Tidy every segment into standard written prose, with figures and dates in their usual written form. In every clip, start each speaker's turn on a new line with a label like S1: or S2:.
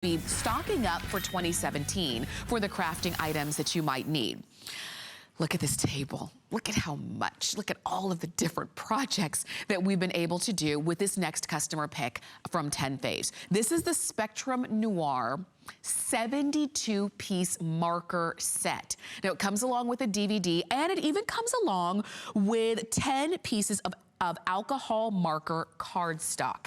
S1: Be stocking up for 2017 for the crafting items that you might need. Look at this table. Look at how much. Look at all of the different projects that we've been able to do with this next customer pick from 10 Faves. This is the Spectrum Noir 72-piece marker set. Now, it comes along with a DVD, and it even comes along with 10 pieces of alcohol marker cardstock.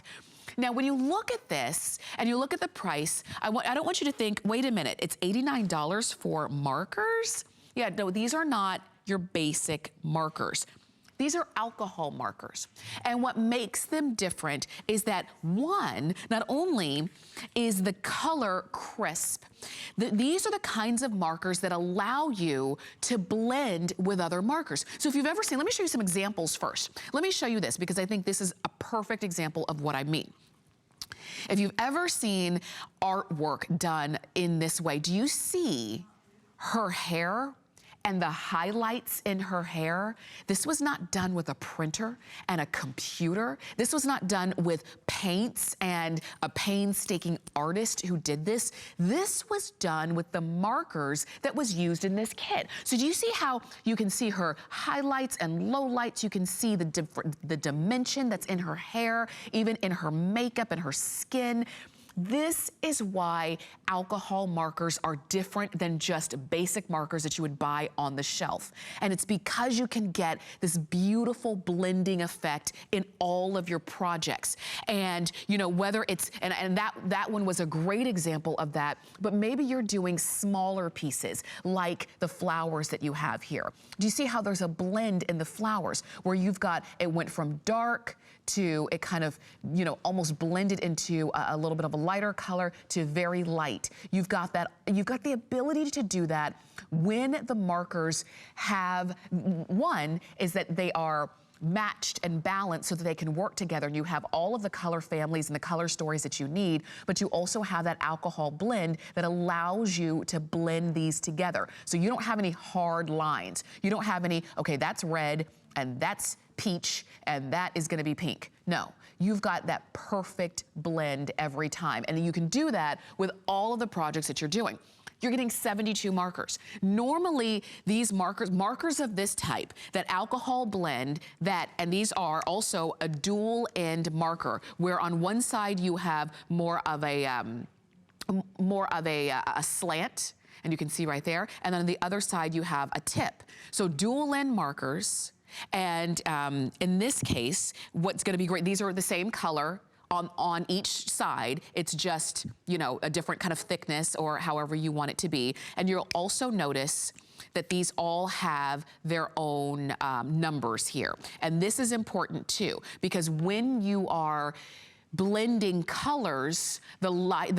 S1: Now, when you look at this and you look at the price, I don't want you to think, wait a minute, it's $89 for markers? Yeah, no, these are not your basic markers. These are alcohol markers. And what makes them different is that, one, not only is the color crisp, these are the kinds of markers that allow you to blend with other markers. So if you've ever seen, let me show you some examples first. Let me show you this because I think this is a perfect example of what I mean. If you've ever seen artwork done in this way, do you see her hair and the highlights in her hair? This was not done with a printer and a computer. This was not done with paints and a painstaking artist who did this. This was done with the markers that was used in this kit. So do you see how you can see her highlights and lowlights? You can see the dimension that's in her hair, even in her makeup and her skin. This is why alcohol markers are different than just basic markers that you would buy on the shelf. And it's because you can get this beautiful blending effect in all of your projects. And you know, whether it's, and that one was a great example of that, but maybe you're doing smaller pieces like the flowers that you have here. Do you see how there's a blend in the flowers where you've got, it went from dark to it kind of, you know, almost blended into a little bit of a lighter color to very light. You've got that, you've got the ability to do that when the markers have, one is that they are matched and balanced so that they can work together, and you have all of the color families and the color stories that you need, but you also have that alcohol blend that allows you to blend these together. So you don't have any hard lines. You don't have any, okay, that's red and that's peach and that is gonna be pink. No, you've got that perfect blend every time. And you can do that with all of the projects that you're doing. You're getting 72 markers. Normally, these markers of this type, that alcohol blend, and these are also a dual end marker, where on one side you have more of a slant, and you can see right there, and then on the other side you have a tip. So dual end markers, and in this case, what's gonna be great, these are the same color on each side. It's just, you know, a different kind of thickness or however you want it to be. And you'll also notice that these all have their own numbers here. And this is important too, because when you are blending colors, the lower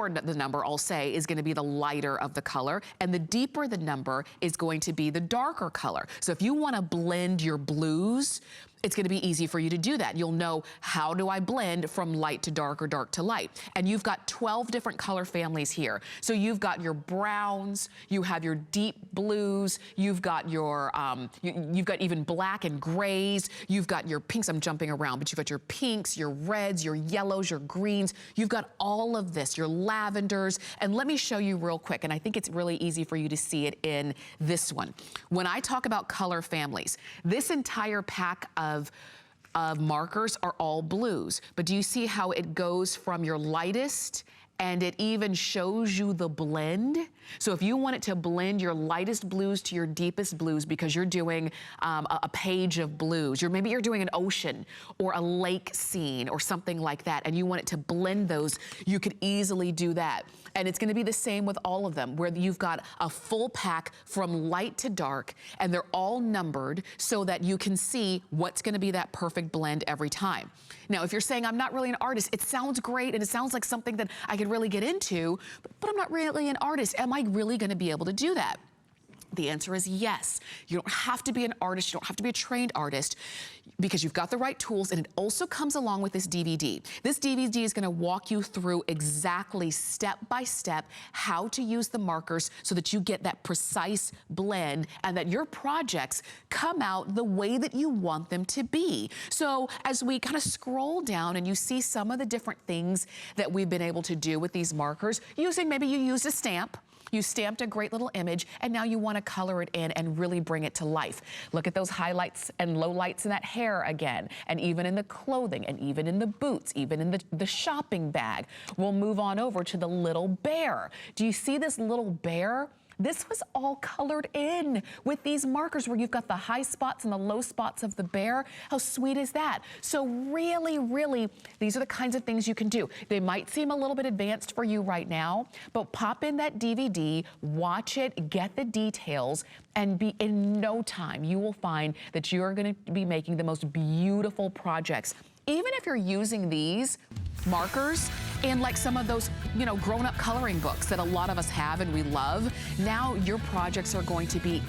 S1: the number, I'll say, is gonna be the lighter of the color, and the deeper the number is going to be the darker color. So if you wanna blend your blues, it's gonna be easy for you to do that. You'll know, how do I blend from light to dark or dark to light? And you've got 12 different color families here. So you've got your browns, you have your deep blues, you've got your, you've got even black and grays, you've got your pinks, I'm jumping around, but you've got your pinks, your reds, your yellows, your greens, you've got all of this, your lavenders. And let me show you real quick, and I think it's really easy for you to see it in this one. When I talk about color families, this entire pack of markers are all blues. But do you see how it goes from your lightest, and it even shows you the blend? So if you want it to blend your lightest blues to your deepest blues because you're doing a page of blues, maybe you're doing an ocean or a lake scene or something like that, and you want it to blend those, you could easily do that. And it's gonna be the same with all of them, where you've got a full pack from light to dark, and they're all numbered so that you can see what's gonna be that perfect blend every time. Now, if you're saying, I'm not really an artist, it sounds great and it sounds like something that I could really get into, but I'm not really an artist. Am I really gonna be able to do that? The answer is yes. You don't have to be an artist, you don't have to be a trained artist, because you've got the right tools, and it also comes along with this DVD. This DVD is gonna walk you through exactly step by step how to use the markers so that you get that precise blend and that your projects come out the way that you want them to be. So as we kind of scroll down and you see some of the different things that we've been able to do with these markers, maybe you used a stamp, you stamped a great little image, and now you want to color it in and really bring it to life. Look at those highlights and lowlights in that hair again, and even in the clothing, and even in the boots, even in the shopping bag. We'll move on over to the little bear. Do you see this little bear? This was all colored in with these markers where you've got the high spots and the low spots of the bear. How sweet is that? So really, really, these are the kinds of things you can do. They might seem a little bit advanced for you right now, but pop in that DVD, watch it, get the details, and in no time, you will find that you're gonna be making the most beautiful projects. Even if you're using these markers in like some of those, grown-up coloring books that a lot of us have and we love, now your projects are going to be